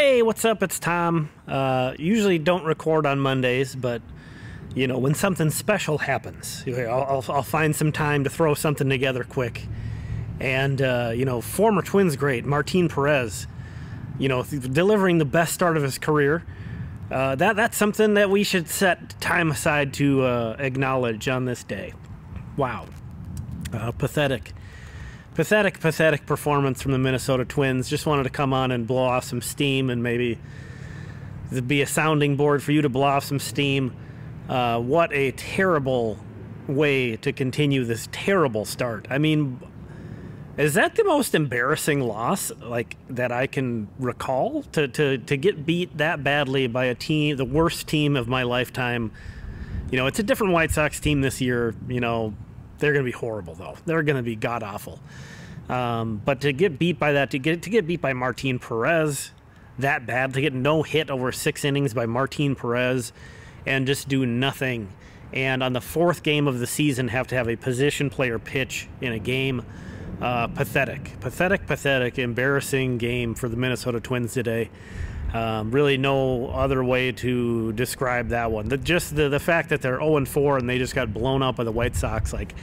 Hey, what's up? It's Tom. Usually don't record on Mondays, but you know, when something special happens, I'll find some time to throw something together quick. And you know, former Twins great Martin Perez, you know, delivering the best start of his career. That's something that we should set time aside to acknowledge on this day. Wow, pathetic performance from the Minnesota Twins. Just wanted to come on and blow off some steam, and maybe be a sounding board for you to blow off some steam. What a terrible way to continue this terrible start. I mean, is that the most embarrassing loss like that I can recall? To get beat that badly by a team, the worst team of my lifetime. You know, it's a different White Sox team this year. You know, they're going to be horrible though. They're going to be god awful. But to get beat by that, to get beat by Martin Perez that bad, to get no hit over 6 innings by Martin Perez and just do nothing, and on the 4th game of the season have to have a position player pitch in a game. Pathetic, embarrassing game for the Minnesota Twins today. Really no other way to describe that one. Just the fact that they're 0-4 and they just got blown up by the White Sox, like,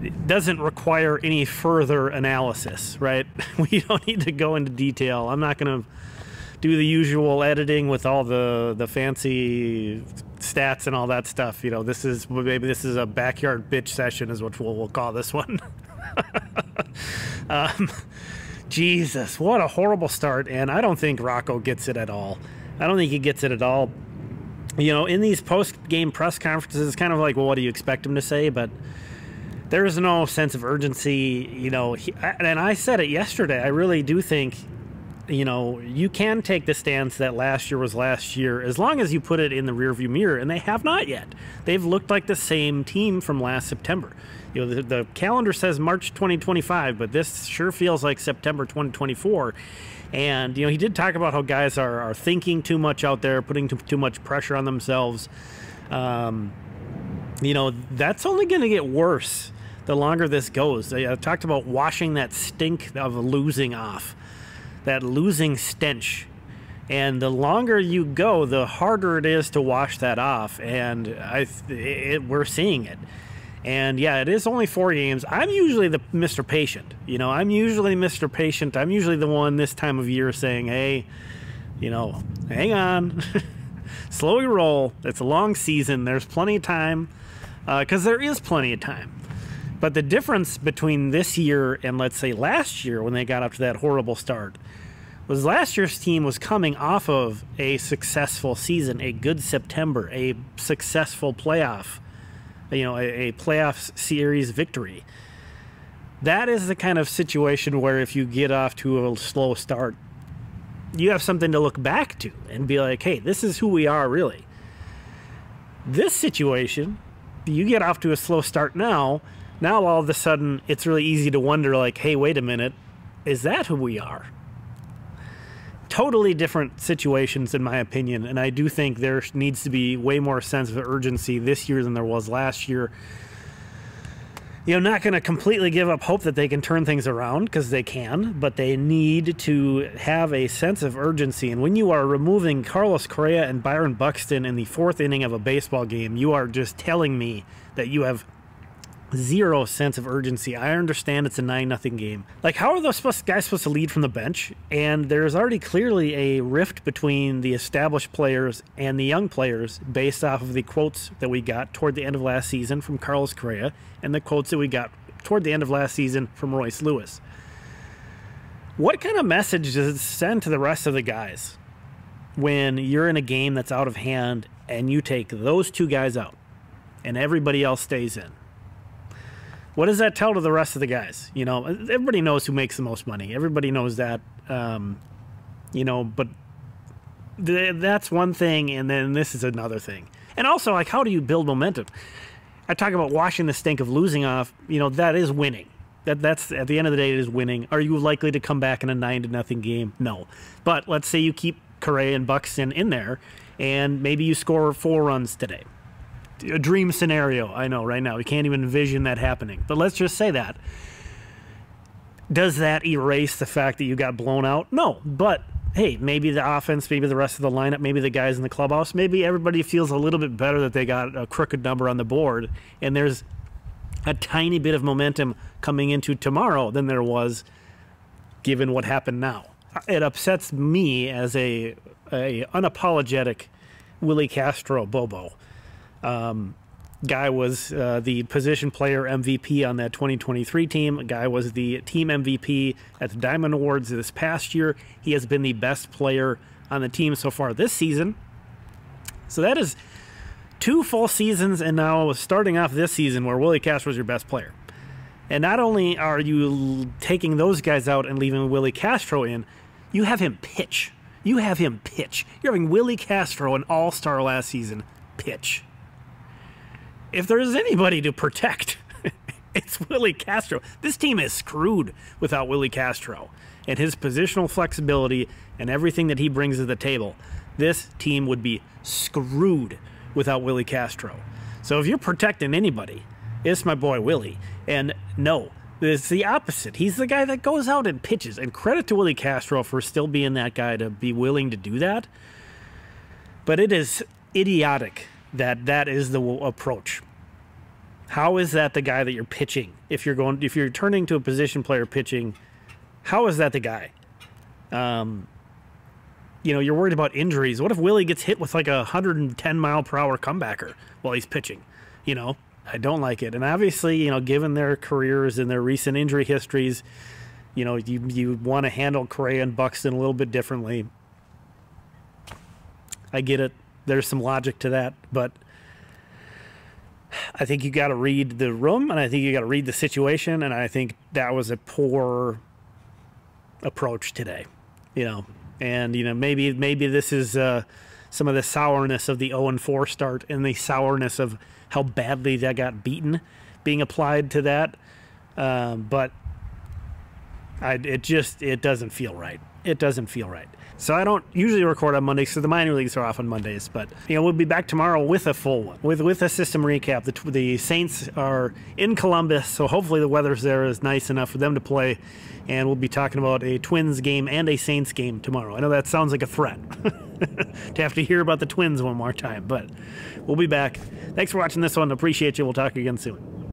it doesn't require any further analysis, right? We don't need to go into detail. I'm not going to do the usual editing with all the fancy stats and all that stuff. You know, maybe this is a backyard bitch session is what we'll call this one. Jesus, what a horrible start, and I don't think Rocco gets it at all. I don't think he gets it at all. You know, in these post-game press conferences, it's kind of like, well, what do you expect him to say? But there is no sense of urgency, you know. And I said it yesterday, I really do think, you know, you can take the stance that last year was last year as long as you put it in the rearview mirror, and they have not yet. They've looked like the same team from last September. You know, the calendar says March 2025, but this sure feels like September 2024. And, you know, he did talk about how guys are thinking too much out there, putting too much pressure on themselves. You know, that's only going to get worse the longer this goes. I talked about washing that stink of losing off, that losing stench. And the longer you go, the harder it is to wash that off. And we're seeing it. And yeah, it is only 4 games. I'm usually the Mr. Patient. You know, I'm usually Mr. Patient. I'm usually the one this time of year saying, hey, you know, hang on. Slow your roll. It's a long season. There's plenty of time. Because there is plenty of time. But the difference between this year and, let's say, last year when they got up to that horrible start was last year's team was coming off of a successful season, a good September, a successful playoff, you know, a playoff series victory. That is the kind of situation where if you get off to a slow start, you have something to look back to and be like, hey, this is who we are really. This situation, you get off to a slow start now all of a sudden it's really easy to wonder, like, hey, wait a minute, is that who we are? Totally different situations in my opinion, and I do think there needs to be way more sense of urgency this year than there was last year. You know, not going to completely give up hope that they can turn things around, because they can, but they need to have a sense of urgency. And when you are removing Carlos Correa and Byron Buxton in the 4th inning of a baseball game, you are just telling me that you have zero sense of urgency. I understand it's a 9-0 game. Like, how are those guys supposed to lead from the bench? And there's already clearly a rift between the established players and the young players based off of the quotes that we got toward the end of last season from Carlos Correa and the quotes that we got toward the end of last season from Royce Lewis. What kind of message does it send to the rest of the guys when you're in a game that's out of hand and you take those 2 guys out and everybody else stays in? What does that tell to the rest of the guys? You know, everybody knows who makes the most money. Everybody knows that, you know, but that's one thing, and then this is another thing. And also, like, how do you build momentum? I talk about washing the stink of losing off. You know, that is winning. That's at the end of the day, it is winning. Are you likely to come back in a 9-0 game? No. But let's say you keep Correa and Buxton in there, and maybe you score 4 runs today. A dream scenario, I know right now. We can't even envision that happening. But let's just say that. Does that erase the fact that you got blown out? No. But hey, maybe the offense, maybe the rest of the lineup, maybe the guys in the clubhouse, maybe everybody feels a little bit better that they got a crooked number on the board, and there's a tiny bit of momentum coming into tomorrow than there was given what happened now. It upsets me as a unapologetic Willie Castro Bobo. Guy was the position player MVP on that 2023 team. Guy was the team MVP at the Diamond Awards this past year. He has been the best player on the team so far this season. So that is 2 full seasons, and now starting off this season where Willie Castro is your best player. And not only are you taking those guys out and leaving Willie Castro in, you have him pitch. You have him pitch. You're having Willie Castro, an all-star last season, pitch. If there's anybody to protect, it's Willie Castro. This team is screwed without Willie Castro and his positional flexibility and everything that he brings to the table. This team would be screwed without Willie Castro. So if you're protecting anybody, it's my boy Willie. And no, it's the opposite. He's the guy that goes out and pitches. And credit to Willie Castro for still being that guy to be willing to do that. But it is idiotic that is the approach. How is that the guy that you're pitching? If you're turning to a position player pitching, how is that the guy? You're worried about injuries. What if Willie gets hit with like a 110-mile-per-hour comebacker while he's pitching? I don't like it. And obviously, given their careers and their recent injury histories, you want to handle Correa and Buxton a little bit differently. I get it. There's some logic to that, but I think you got to read the room, and I think you got to read the situation, and I think that was a poor approach today. And maybe this is some of the sourness of the 0-4 start and the sourness of how badly that got beaten being applied to that. But it doesn't feel right. It doesn't feel right. So I don't usually record on Mondays, so the minor leagues are off on Mondays. But we'll be back tomorrow with a full one, with a system recap. The Saints are in Columbus, so hopefully the weather's there is nice enough for them to play. And we'll be talking about a Twins game and a Saints game tomorrow. I know that sounds like a threat to have to hear about the Twins one more time, but we'll be back. Thanks for watching this one. Appreciate you. We'll talk again soon.